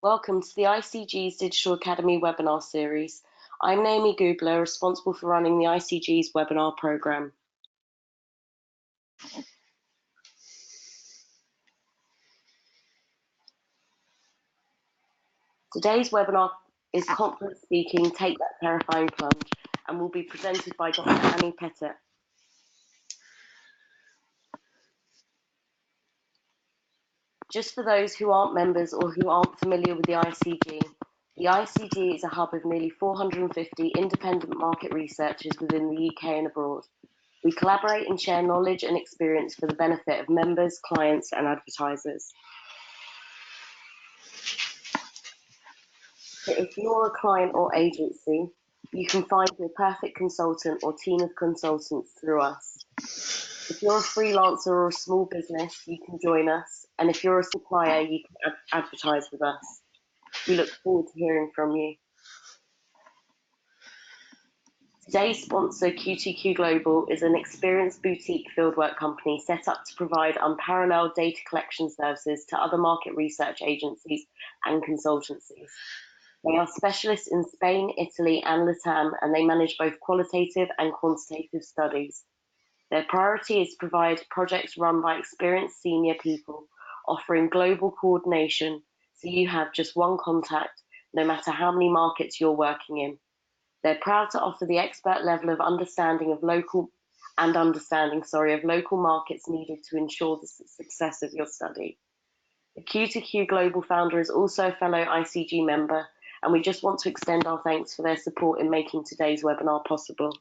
Welcome to the ICG's Digital Academy webinar series. I'm Naomi Gubler, responsible for running the ICG's webinar programme. Today's webinar is Confident Speaking, Take That Terrifying Plunge, and will be presented by Dr Annie Pettit. Just for those who aren't members or who aren't familiar with the ICG is a hub of nearly 450 independent market researchers within the UK and abroad. We collaborate and share knowledge and experience for the benefit of members, clients, and advertisers. So if you're a client or agency, you can find your perfect consultant or team of consultants through us. If you're a freelancer or a small business, you can join us. And if you're a supplier, you can advertise with us. We look forward to hearing from you. Today's sponsor, Q2Q Global, is an experienced boutique fieldwork company set up to provide unparalleled data collection services to other market research agencies and consultancies. They are specialists in Spain, Italy, and LATAM, and they manage both qualitative and quantitative studies. Their priority is to provide projects run by experienced senior people, offering global coordination, so you have just one contact, no matter how many markets you're working in. They're proud to offer the expert level of understanding of local markets needed to ensure the success of your study. The Q2Q Global founder is also a fellow ICG member, and we just want to extend our thanks for their support in making today's webinar possible.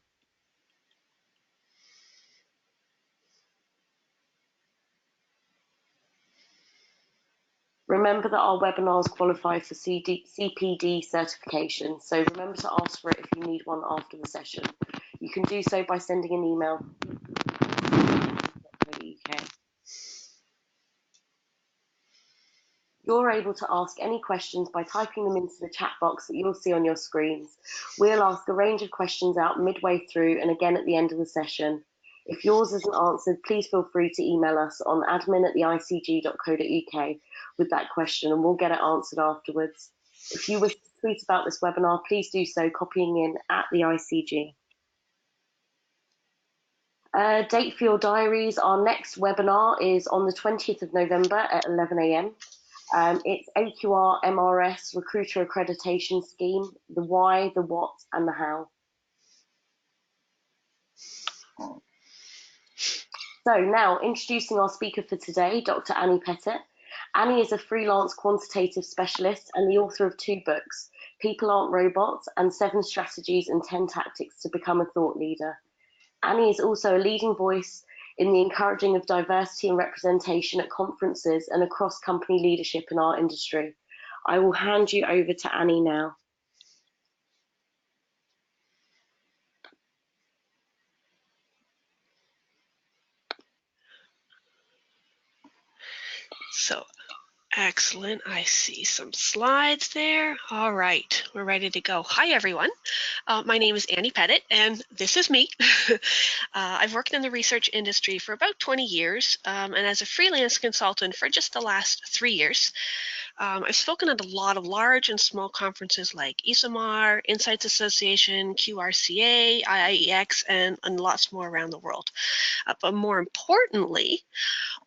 Remember that our webinars qualify for CPD certification, so remember to ask for it if you need one after the session. You can do so by sending an email. You're able to ask any questions by typing them into the chat box that you'll see on your screens. We'll ask a range of questions out midway through and again at the end of the session. If yours isn't answered, please feel free to email us on admin@theicg.co.uk with that question and we'll get it answered afterwards. If you wish to tweet about this webinar, please do so copying in @theicg. Date for your diaries, our next webinar is on the 20th of November at 11 AM. It's AQR MRS Recruiter Accreditation Scheme, the why, the what, and the how. So now, introducing our speaker for today, Dr. Annie Pettit. Annie is a freelance quantitative specialist and the author of 2 books, People Aren't Robots and 7 Strategies and 10 Tactics to Become a Thought Leader. Annie is also a leading voice in the encouraging of diversity and representation at conferences and across company leadership in our industry. I will hand you over to Annie now. So, excellent. I see some slides there. All right, we're ready to go. Hi, everyone. My name is Annie Pettit, and this is me. I've worked in the research industry for about 20 years, and as a freelance consultant for just the last 3 years. I've spoken at a lot of large and small conferences like ESOMAR, Insights Association, QRCA, IIEX, and lots more around the world. But more importantly,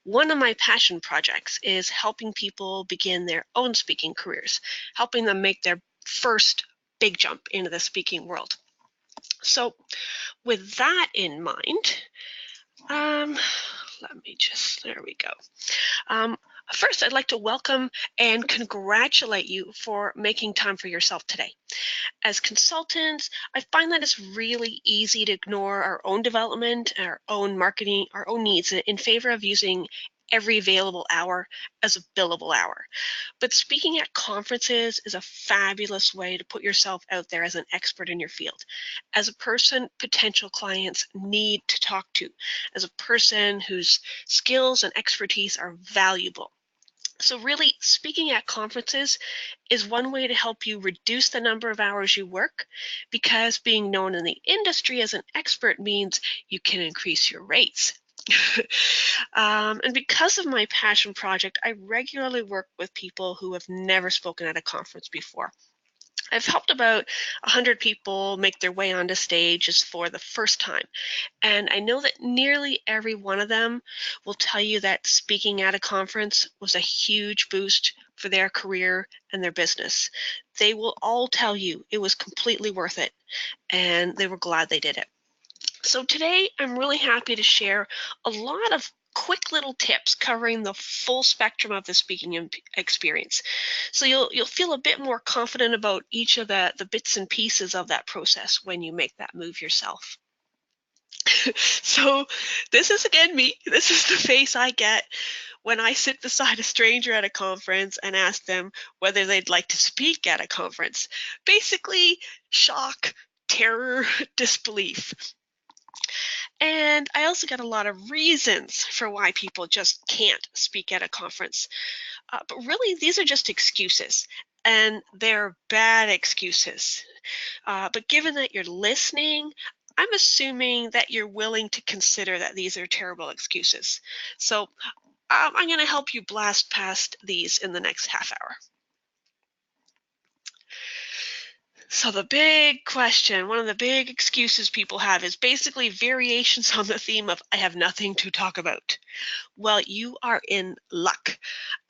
one of my passion projects is helping people begin their own speaking careers, helping them make their first big jump into the speaking world. So with that in mind, there we go. First, I'd like to welcome and congratulate you for making time for yourself today. As consultants, I find that it's really easy to ignore our own development, our own marketing, our own needs in favor of using every available hour as a billable hour. But speaking at conferences is a fabulous way to put yourself out there as an expert in your field, as a person potential clients need to talk to, as a person whose skills and expertise are valuable. So really, speaking at conferences is one way to help you reduce the number of hours you work, because being known in the industry as an expert means you can increase your rates. And because of my passion project, I regularly work with people who have never spoken at a conference before. I've helped about 100 people make their way onto stages for the first time. And I know that nearly every one of them will tell you that speaking at a conference was a huge boost for their career and their business. They will all tell you it was completely worth it, and they were glad they did it. So today I'm really happy to share a lot of quick little tips covering the full spectrum of the speaking experience. So you'll feel a bit more confident about each of the bits and pieces of that process when you make that move yourself. So this is again me. This is the face I get when I sit beside a stranger at a conference and ask them whether they'd like to speak at a conference. Basically, shock, terror, disbelief. And I also get a lot of reasons for why people just can't speak at a conference. But really, these are just excuses, and they're bad excuses. But given that you're listening, I'm assuming that you're willing to consider that these are terrible excuses. So I'm going to help you blast past these in the next half hour. So the big question, one of the big excuses people have is basically variations on the theme of I have nothing to talk about. Well, you are in luck.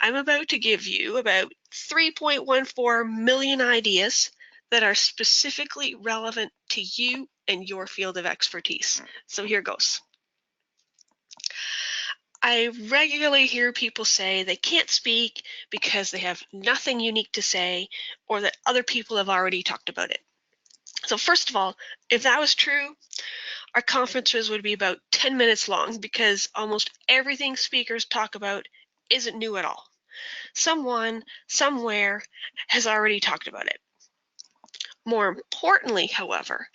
I'm about to give you about 3.14 million ideas that are specifically relevant to you and your field of expertise. So here goes. I regularly hear people say they can't speak because they have nothing unique to say or that other people have already talked about it. So first of all, if that was true, our conferences would be about 10 minutes long because almost everything speakers talk about isn't new at all. Someone, somewhere, has already talked about it. More importantly, however,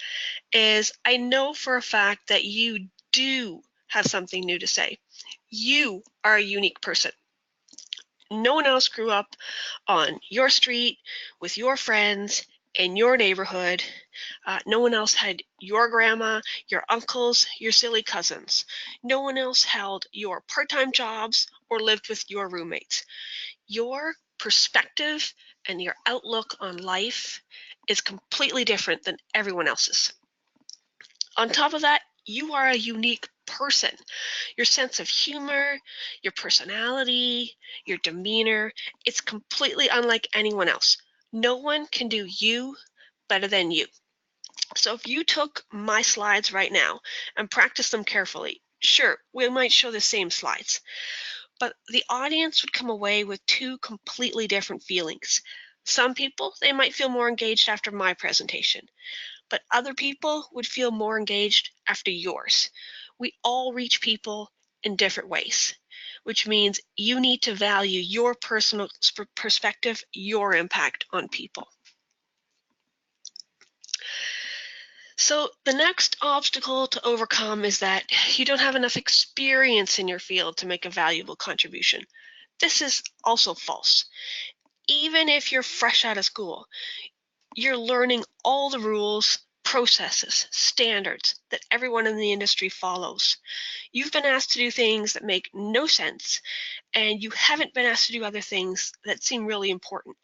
is I know for a fact that you do have something new to say. You are a unique person. No one else grew up on your street, with your friends, in your neighborhood. No one else had your grandma, your uncles, your silly cousins. No one else held your part-time jobs or lived with your roommates. Your perspective and your outlook on life is completely different than everyone else's. On top of that, you are a unique person. Your sense of humor, your personality, your demeanor, it's completely unlike anyone else. No one can do you better than you. So if you took my slides right now and practiced them carefully, sure, we might show the same slides, but the audience would come away with two completely different feelings. Some people, they might feel more engaged after my presentation, but other people would feel more engaged after yours. We all reach people in different ways, which means you need to value your personal perspective, your impact on people. So the next obstacle to overcome is that you don't have enough experience in your field to make a valuable contribution. This is also false. Even if you're fresh out of school, you're learning all the rules, processes, standards that everyone in the industry follows. You've been asked to do things that make no sense, and you haven't been asked to do other things that seem really important.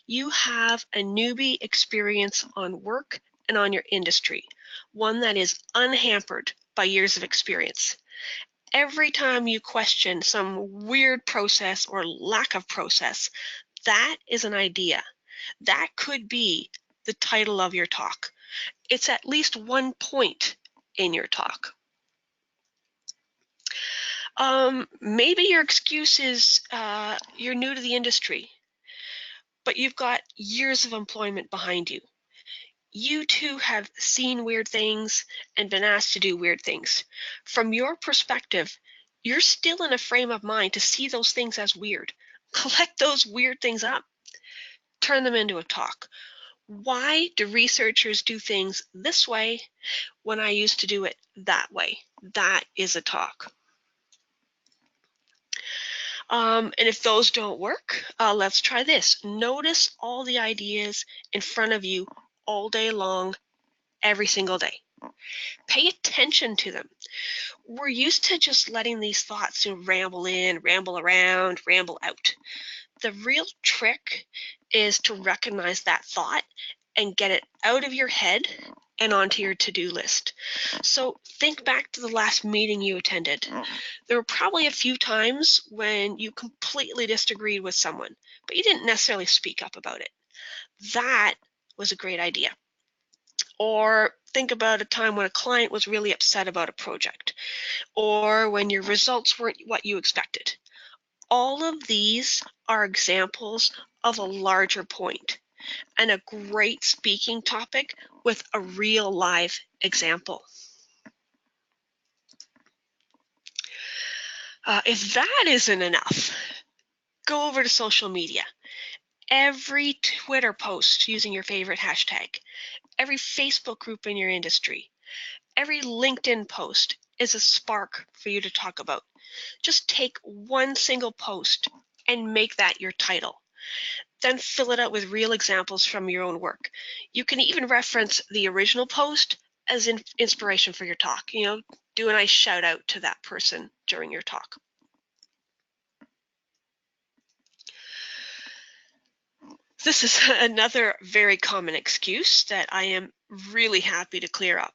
You have a newbie experience on work and on your industry, one that is unhampered by years of experience. Every time you question some weird process or lack of process, that is an idea. That could be the title of your talk. It's at least one point in your talk. Maybe your excuse is you're new to the industry, but you've got years of employment behind you. You too have seen weird things and been asked to do weird things. From your perspective, you're still in a frame of mind to see those things as weird. Collect those weird things up. Turn them into a talk. Why do researchers do things this way when I used to do it that way? That is a talk. And if those don't work, let's try this. Notice all the ideas in front of you all day long, every single day. Pay attention to them. We're used to just letting these thoughts ramble in, ramble around, ramble out. The real trick is to recognize that thought and get it out of your head and onto your to-do list. So think back to the last meeting you attended. There were probably a few times when you completely disagreed with someone, but you didn't necessarily speak up about it. That was a great idea. Or think about a time when a client was really upset about a project, or when your results weren't what you expected. All of these are examples of a larger point and a great speaking topic with a real live example. If that isn't enough, go over to social media. Every Twitter post using your favorite hashtag, every Facebook group in your industry, every LinkedIn post is a spark for you to talk about. Just take one single post and make that your title. Then fill it out with real examples from your own work. You can even reference the original post as inspiration for your talk. Do a nice shout out to that person during your talk. This is another very common excuse that I am really happy to clear up.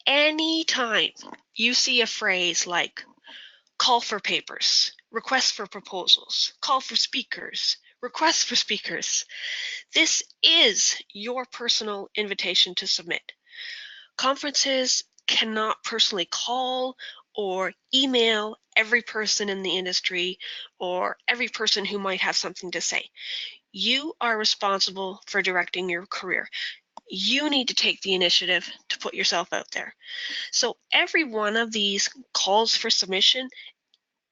Anytime you see a phrase like call for papers, request for proposals, call for speakers, request for speakers, this is your personal invitation to submit. Conferences cannot personally call or email every person in the industry or every person who might have something to say. You are responsible for directing your career. You need to take the initiative to put yourself out there. So every one of these calls for submission,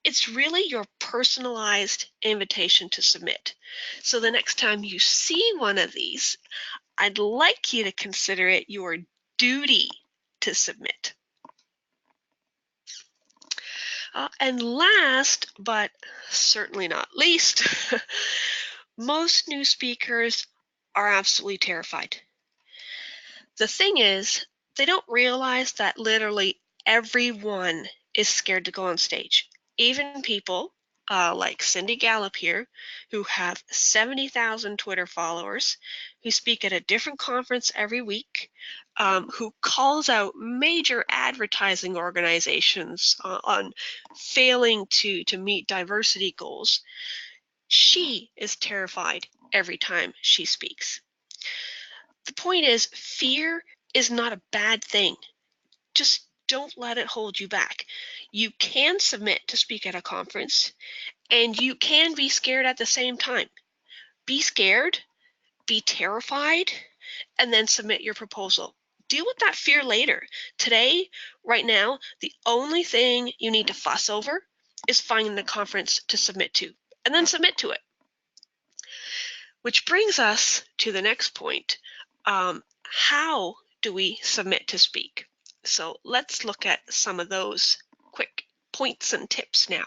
it's really your personalized invitation to submit. So the next time you see one of these, I'd like you to consider it your duty to submit. And last, but certainly not least, most new speakers are absolutely terrified. The thing is, they don't realize that literally everyone is scared to go on stage. Even people like Cindy Gallup here, who have 70,000 Twitter followers, who speak at a different conference every week, who calls out major advertising organizations on failing to meet diversity goals. She is terrified every time she speaks. The point is, fear is not a bad thing. Just don't let it hold you back. You can submit to speak at a conference, and you can be scared at the same time. Be scared, be terrified, and then submit your proposal. Deal with that fear later. Today, right now, the only thing you need to fuss over is finding the conference to submit to, and then submit to it. Which brings us to the next point. How do we submit to speak? So let's look at some of those quick points and tips now.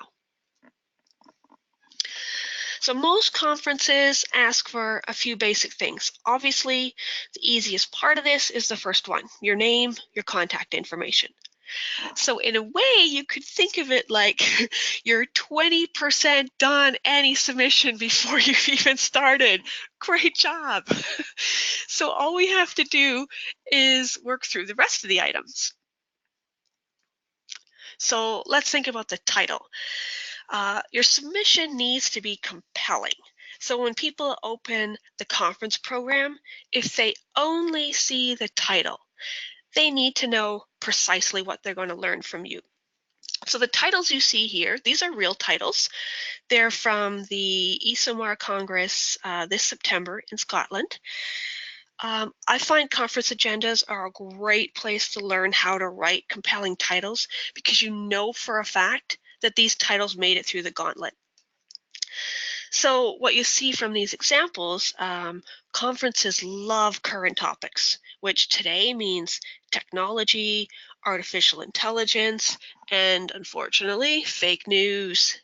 So most conferences ask for a few basic things. Obviously, the easiest part of this is the first one, your name, your contact information. So in a way, you could think of it like you're 20% done any submission before you've even started. Great job. So all we have to do is work through the rest of the items. So let's think about the title. Your submission needs to be compelling. So when people open the conference program, if they only see the title, they need to know precisely what they're going to learn from you. So the titles you see here, these are real titles. They're from the ESOMAR Congress this September in Scotland. I find conference agendas are a great place to learn how to write compelling titles because you know for a fact that these titles made it through the gauntlet. So what you see from these examples, conferences love current topics, which today means technology, artificial intelligence, and unfortunately, fake news.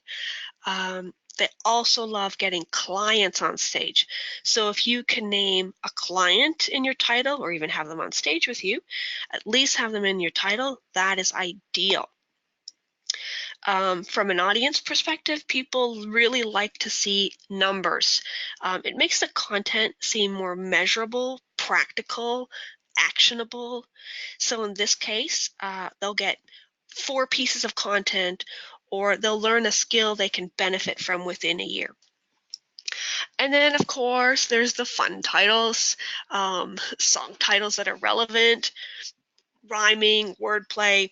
They also love getting clients on stage. So if you can name a client in your title or even have them on stage with you, at least have them in your title, that is ideal. From an audience perspective, people really like to see numbers. It makes the content seem more measurable, practical, actionable. So in this case, they'll get 4 pieces of content, or they'll learn a skill they can benefit from within a year. And then, of course, there's the fun titles, song titles that are relevant, rhyming, wordplay.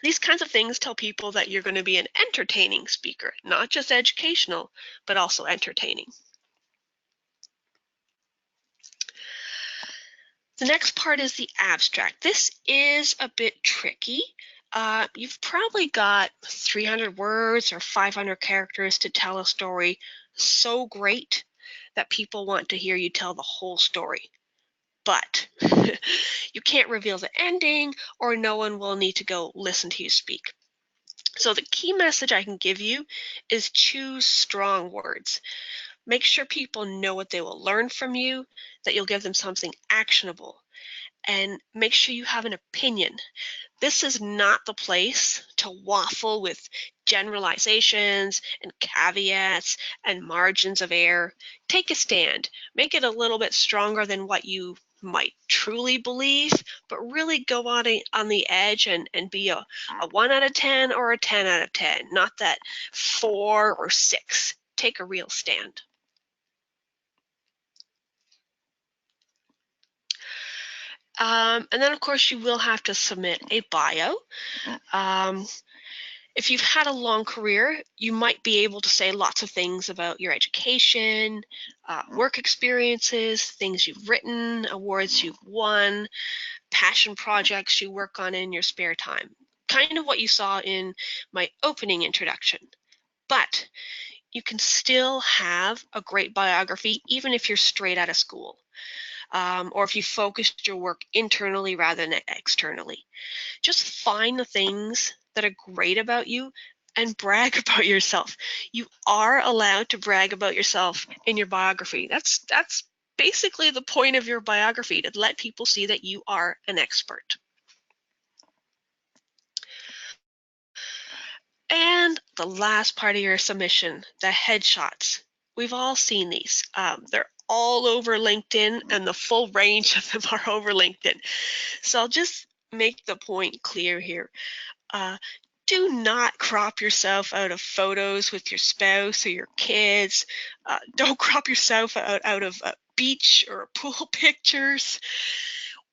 These kinds of things tell people that you're going to be an entertaining speaker, not just educational, but also entertaining. The next part is the abstract. This is a bit tricky. You've probably got 300 words or 500 characters to tell a story so great that people want to hear you tell the whole story. But you can't reveal the ending, or no one will need to go listen to you speak. So the key message I can give you is choose strong words. Make sure people know what they will learn from you, that you'll give them something actionable, and make sure you have an opinion. This is not the place to waffle with generalizations and caveats and margins of error. Take a stand. Make it a little bit stronger than what you might truly believe, but really go on the edge and be a 1 out of 10 or a 10 out of 10, not that 4 or 6. Take a real stand. And then, of course, you will have to submit a bio. If you've had a long career, you might be able to say lots of things about your education, work experiences, things you've written, awards you've won, passion projects you work on in your spare time. Kind of what you saw in my opening introduction. But you can still have a great biography even if you're straight out of school, or if you focused your work internally rather than externally. Just find the things that are great about you and brag about yourself. You are allowed to brag about yourself in your biography. That's basically the point of your biography, to let people see that you are an expert. And the last part of your submission, the headshots. We've all seen these. They're all over LinkedIn, and the full range of them are over LinkedIn. So I'll just make the point clear here. Do not crop yourself out of photos with your spouse or your kids. Don't crop yourself out of beach or pool pictures.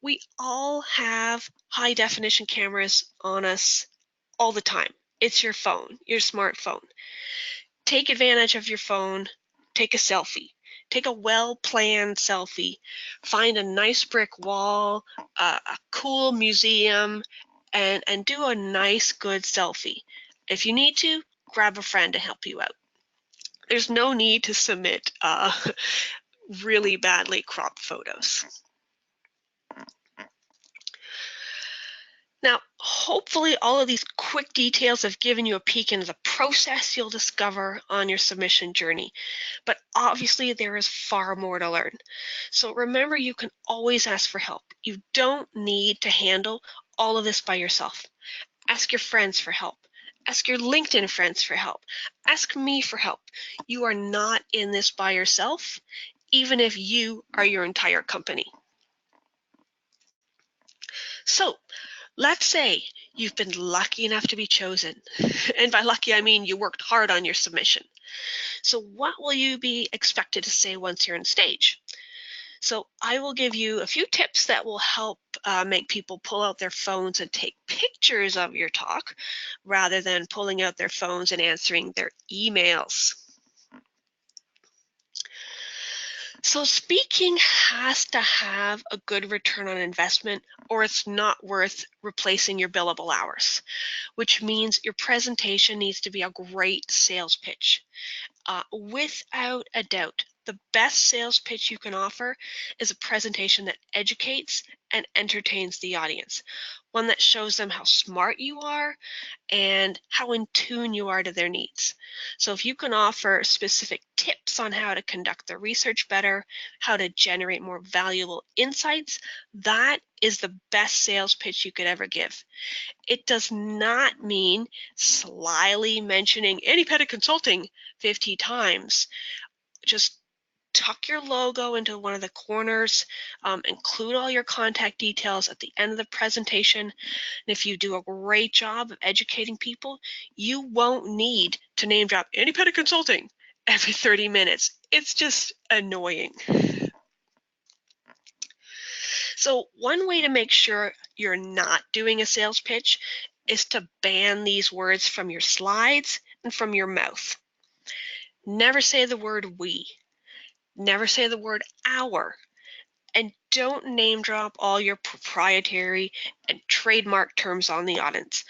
We all have high definition cameras on us all the time. It's your phone, your smartphone. Take advantage of your phone. Take a selfie. Take a well-planned selfie. Find a nice brick wall, a cool museum, and do a nice, good selfie. If you need to, grab a friend to help you out. There's no need to submit really badly cropped photos. Now, hopefully all of these quick details have given you a peek into the process you'll discover on your submission journey. But obviously there is far more to learn. So remember, you can always ask for help. You don't need to handle all of this by yourself. Ask your friends for help. Ask your LinkedIn friends for help. Ask me for help. You are not in this by yourself, even if you are your entire company. So let's say you've been lucky enough to be chosen. And by lucky, I mean you worked hard on your submission. So what will you be expected to say once you're on stage? So I will give you a few tips that will help make people pull out their phones and take pictures of your talk rather than pulling out their phones and answering their emails. So speaking has to have a good return on investment, or it's not worth replacing your billable hours, which means your presentation needs to be a great sales pitch. Without a doubt, The best sales pitch you can offer is a presentation that educates and entertains the audience, one that shows them how smart you are and how in tune you are to their needs. So if you can offer specific tips on how to conduct the research better, how to generate more valuable insights, that is the best sales pitch you could ever give. It does not mean slyly mentioning Annie Pettit Consulting 50 times. Just tuck your logo into one of the corners, include all your contact details at the end of the presentation. And if you do a great job of educating people, you won't need to name drop Annie Pettit Consulting every 30 minutes. It's just annoying. So one way to make sure you're not doing a sales pitch is to ban these words from your slides and from your mouth. Never say the word we. Never say the word our. And don't name drop all your proprietary and trademark terms on the audience.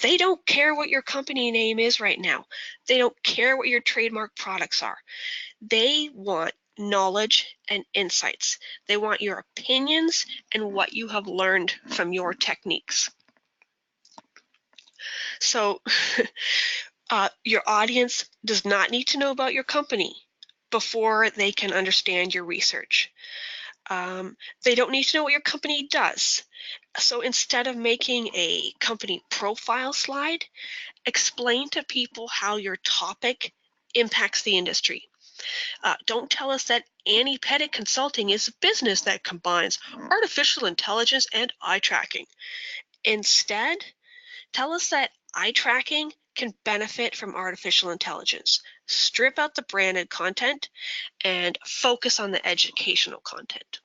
They don't care what your company name is right now. They don't care what your trademark products are. They want knowledge and insights. They want your opinions and what you have learned from your techniques. So your audience does not need to know about your company before they can understand your research. They don't need to know what your company does. So instead of making a company profile slide, explain to people how your topic impacts the industry. Don't tell us that Annie Pettit Consulting is a business that combines artificial intelligence and eye tracking. Instead, tell us that eye tracking can benefit from artificial intelligence. Strip out the branded content and focus on the educational content.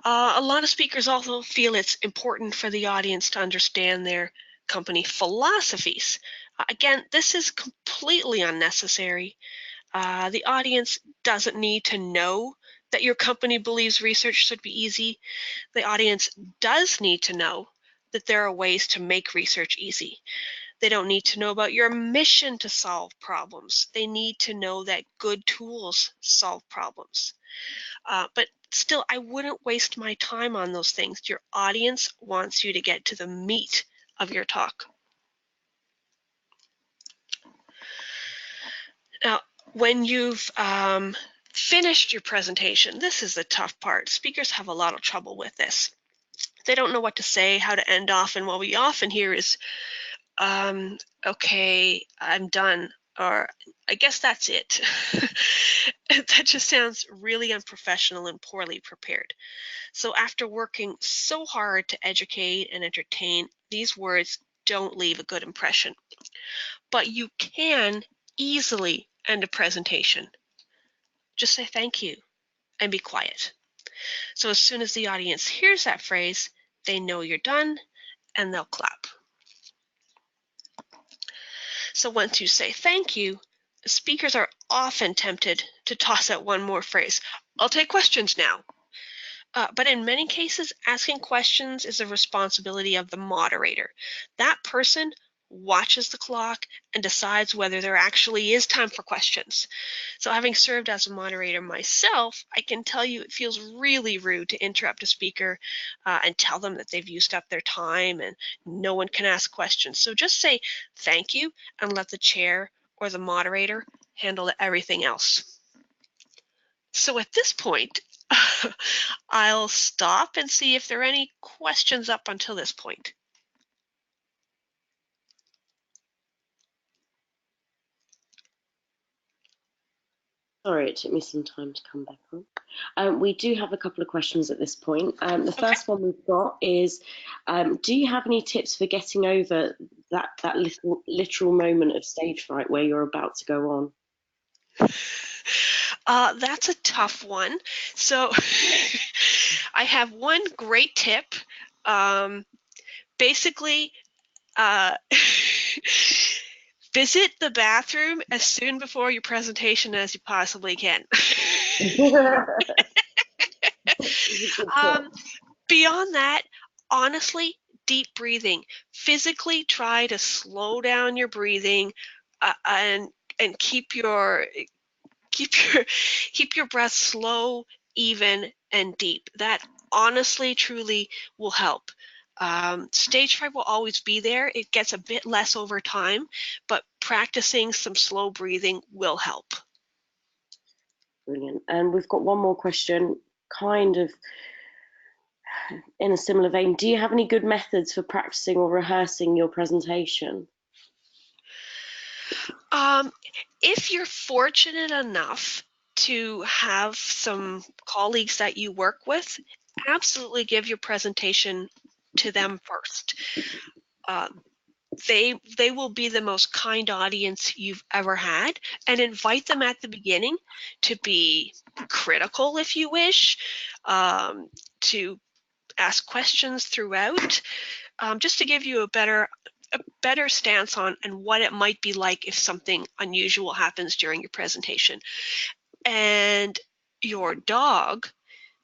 A lot of speakers also feel it's important for the audience to understand their company philosophies. Again, this is completely unnecessary. The audience doesn't need to know that your company believes research should be easy. The audience does need to know that there are ways to make research easy. They don't need to know about your mission to solve problems. They need to know that good tools solve problems. But still, I wouldn't waste my time on those things. Your audience wants you to get to the meat of your talk. Now, when you've finished your presentation, this is the tough part. Speakers have a lot of trouble with this. They don't know what to say, how to end off, and what we often hear is, okay, I'm done, or I guess that's it. That just sounds really unprofessional and poorly prepared. So after working so hard to educate and entertain, these words don't leave a good impression. But you can easily end a presentation. Just say thank you and be quiet. So as soon as the audience hears that phrase, they know you're done and they'll clap. So once you say thank you, speakers are often tempted to toss out one more phrase. I'll take questions now. But in many cases, asking questions is a responsibility of the moderator. That person watches the clock and decides whether there actually is time for questions. So having served as a moderator myself, I can tell you it feels really rude to interrupt a speaker and tell them that they've used up their time and no one can ask questions. So just say thank you and let the chair or the moderator handle everything else. So at this point, I'll stop and see if there are any questions up until this point. Sorry, it took me some time to come back on. We do have a couple of questions at this point. The first one we've got is, do you have any tips for getting over that literal moment of stage fright where you're about to go on? That's a tough one. So I have one great tip. Basically, visit the bathroom as soon before your presentation as you possibly can. Beyond that, honestly, deep breathing. Physically try to slow down your breathing and and keep your breath slow, even, and deep. That honestly, truly will help. Stage fright will always be there. It gets a bit less over time, but practicing some slow breathing will help. Brilliant. And we've got one more question, kind of in a similar vein. Do you have any good methods for practicing or rehearsing your presentation? If you're fortunate enough to have some colleagues that you work with, absolutely give your presentation to them first. They will be the most kind audience you've ever had, and invite them at the beginning to be critical if you wish, to ask questions throughout, just to give you a better stance on and what it might be like if something unusual happens during your presentation. And your dog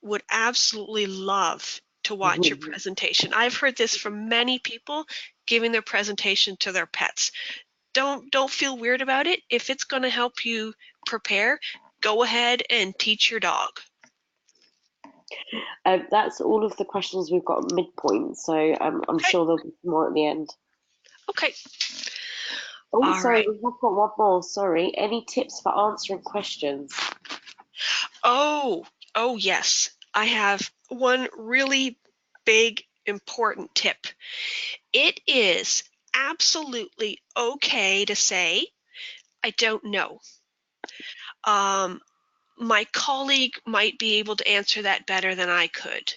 would absolutely love to watch your presentation. I've heard this from many people giving their presentation to their pets. Don't feel weird about it. If it's going to help you prepare, go ahead and teach your dog. That's all of the questions we've got at midpoint, so I'm sure there'll be more at the end. Okay. Oh, All sorry, right. we've got one more. Sorry. Any tips for answering questions? Oh, yes. I have one really big, important tip. It is absolutely okay to say, I don't know. My colleague might be able to answer that better than I could.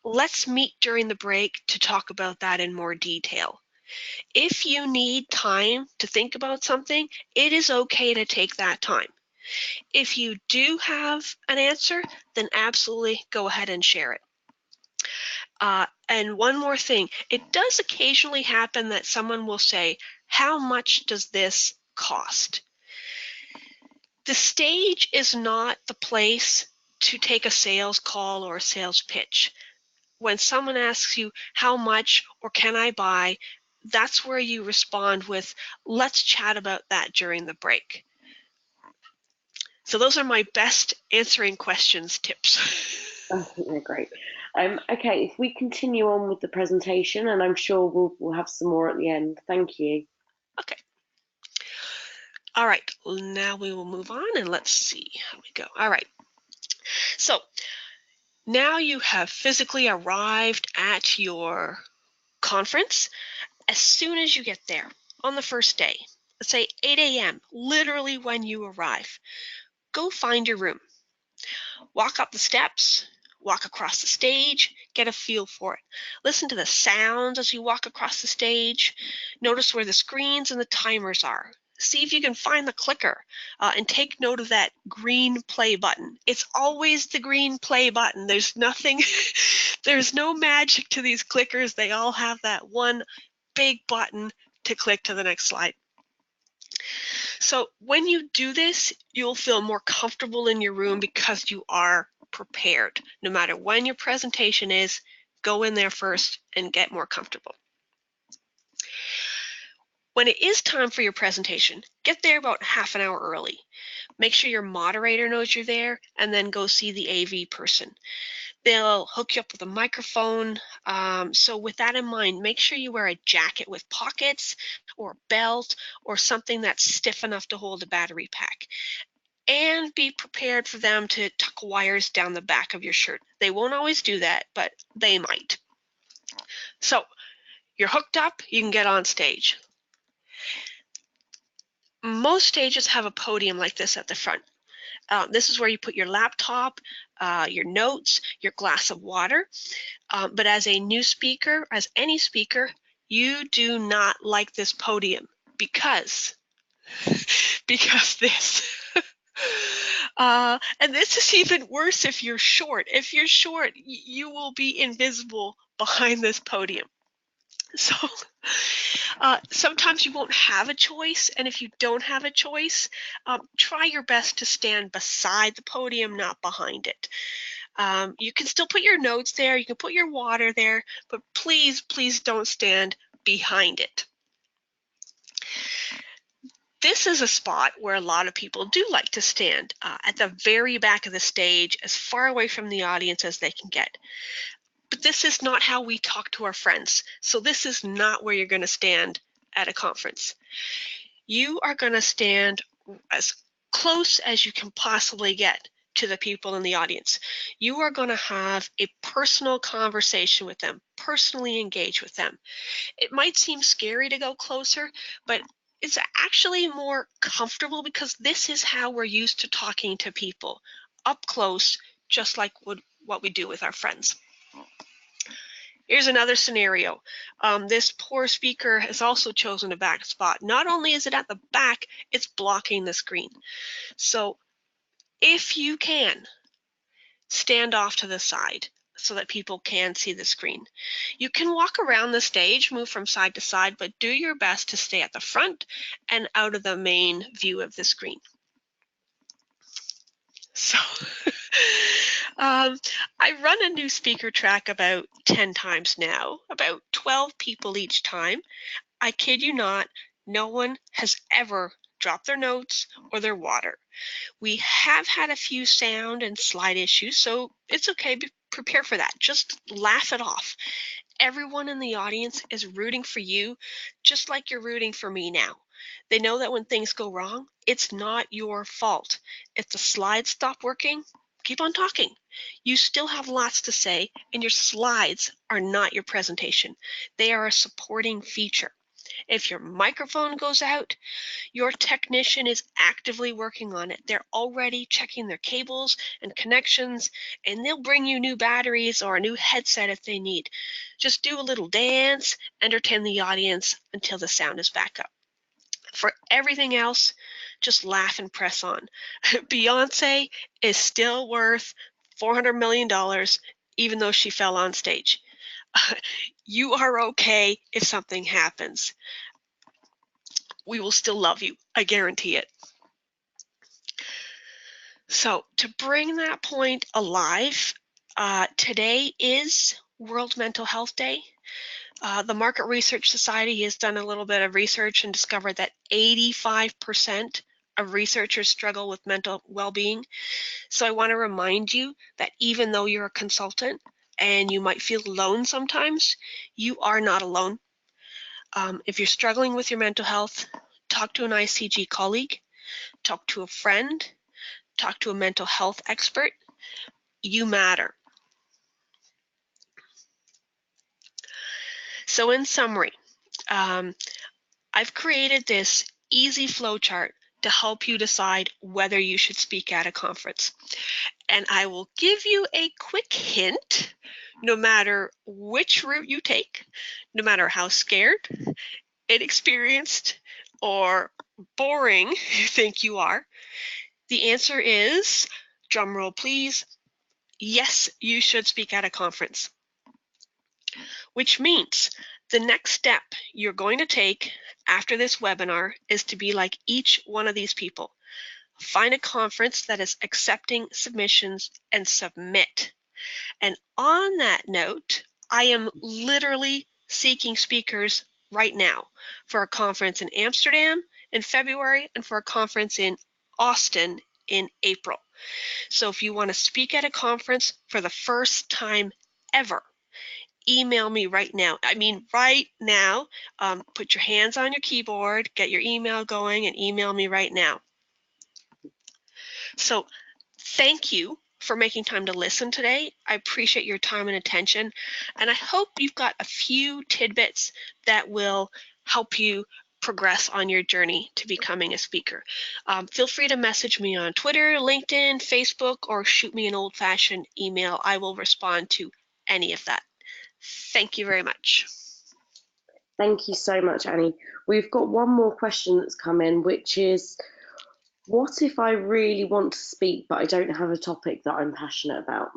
Let's meet during the break to talk about that in more detail. If you need time to think about something, it is okay to take that time. If you do have an answer, then absolutely go ahead and share it. And one more thing, it does occasionally happen that someone will say, how much does this cost? The stage is not the place to take a sales call or a sales pitch. When someone asks you how much or can I buy, that's where you respond with, let's chat about that during the break. So those are my best answering questions tips. I think they're great. Okay, if we continue on with the presentation, and I'm sure we'll have some more at the end. Thank you. Okay. All right, now we will move on and let's see how we go. All right. So now you have physically arrived at your conference. As soon as you get there on the first day, let's say 8 a.m., literally when you arrive, go find your room. Walk up the steps, walk across the stage, get a feel for it. Listen to the sounds as you walk across the stage. Notice where the screens and the timers are. See if you can find the clicker, and take note of that green play button. It's always the green play button. There's nothing, there's no magic to these clickers. They all have that one big button to click to the next slide. So when you do this, you'll feel more comfortable in your room because you are prepared. No matter when your presentation is, go in there first and get more comfortable. When it is time for your presentation, get there about half an hour early. Make sure your moderator knows you're there, and then go see the AV person. They'll hook you up with a microphone. So with that in mind, make sure you wear a jacket with pockets or a belt or something that's stiff enough to hold a battery pack. And be prepared for them to tuck wires down the back of your shirt. They won't always do that, but they might. So you're hooked up, you can get on stage. Most stages have a podium like this at the front. This is where you put your laptop, your notes, your glass of water. But as a new speaker, as any speaker, you do not like this podium because this. And this is even worse if you're short. If you're short, you will be invisible behind this podium. So sometimes you won't have a choice, and if you don't have a choice, try your best to stand beside the podium, not behind it. You can still put your notes there, you can put your water there, but please, please don't stand behind it. This is a spot where a lot of people do like to stand at the very back of the stage, as far away from the audience as they can get. But this is not how we talk to our friends. So this is not where you're going to stand at a conference. You are going to stand as close as you can possibly get to the people in the audience. You are going to have a personal conversation with them, personally engage with them. It might seem scary to go closer, but it's actually more comfortable because this is how we're used to talking to people, up close, just like what we do with our friends. Here's another scenario. This poor speaker has also chosen a back spot. Not only is it at the back, it's blocking the screen. So if you can, stand off to the side so that people can see the screen. You can walk around the stage, move from side to side, but do your best to stay at the front and out of the main view of the screen. So I run a new speaker track about 10 times now, about 12 people each time. I kid you not, no one has ever dropped their notes or their water. We have had a few sound and slide issues, so it's okay. Prepare for that. Just laugh it off. Everyone in the audience is rooting for you, just like you're rooting for me now. They know that when things go wrong, it's not your fault. If the slides stop working, keep on talking. You still have lots to say, and your slides are not your presentation. They are a supporting feature. If your microphone goes out, your technician is actively working on it. They're already checking their cables and connections, and they'll bring you new batteries or a new headset if they need. Just do a little dance, entertain the audience until the sound is back up. For everything else, just laugh and press on. Beyonce is still worth $400 million, even though she fell on stage. You are okay if something happens. We will still love you. I guarantee it. So to bring that point alive, today is World Mental Health Day. The Market Research Society has done a little bit of research and discovered that 85% of researchers struggle with mental well-being. So I want to remind you that even though you're a consultant and you might feel alone sometimes, you are not alone. If you're struggling with your mental health, talk to an ICG colleague, talk to a friend, talk to a mental health expert. You matter. So in summary, I've created this easy flowchart to help you decide whether you should speak at a conference. And I will give you a quick hint. No matter which route you take, no matter how scared, inexperienced, or boring you think you are, the answer is, drumroll please, yes, you should speak at a conference. Which means the next step you're going to take after this webinar is to be like each one of these people. Find a conference that is accepting submissions and submit. And on that note, I am literally seeking speakers right now for a conference in Amsterdam in February and for a conference in Austin in April. So if you want to speak at a conference for the first time ever, email me right now. I mean, right now. Put your hands on your keyboard, get your email going, and email me right now. So thank you for making time to listen today. I appreciate your time and attention, and I hope you've got a few tidbits that will help you progress on your journey to becoming a speaker. Feel free to message me on Twitter, LinkedIn, Facebook, or shoot me an old-fashioned email. I will respond to any of that. Thank you very much. Thank you so much, Annie. We've got one more question that's come in, which is, what if I really want to speak, but I don't have a topic that I'm passionate about?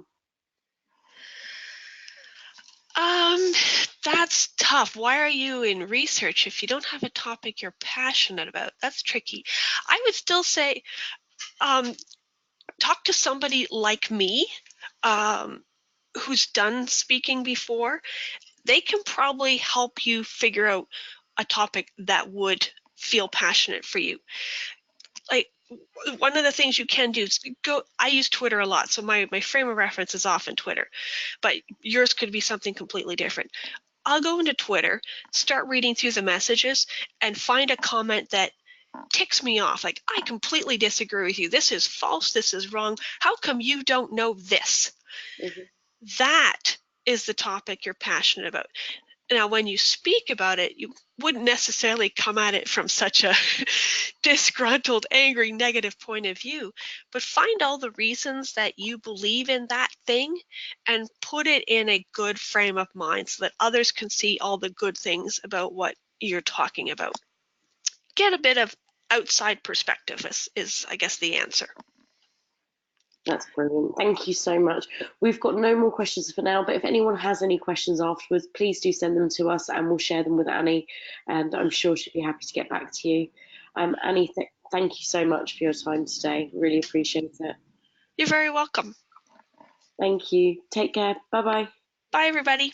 That's tough. Why are you in research if you don't have a topic you're passionate about? That's tricky. I would still say, talk to somebody like me, who's done speaking before. They can probably help you figure out a topic that would feel passionate for you. Like, one of the things you can do is go, I use Twitter a lot, so my frame of reference is often Twitter, but yours could be something completely different. I'll go into Twitter, start reading through the messages, and find a comment that ticks me off. Like, I completely disagree with you. This is false. This is wrong. How come you don't know this? Mm-hmm. That is the topic you're passionate about. Now, when you speak about it, you wouldn't necessarily come at it from such a disgruntled, angry, negative point of view, but find all the reasons that you believe in that thing and put it in a good frame of mind so that others can see all the good things about what you're talking about. Get a bit of outside perspective is I guess, the answer. That's brilliant. Thank you so much. We've got no more questions for now, but if anyone has any questions afterwards, please do send them to us and we'll share them with Annie, and I'm sure she'll be happy to get back to you. Annie, thank you so much for your time today. Really appreciate it. You're very welcome. Thank you. Take care. Bye-bye. Bye, everybody.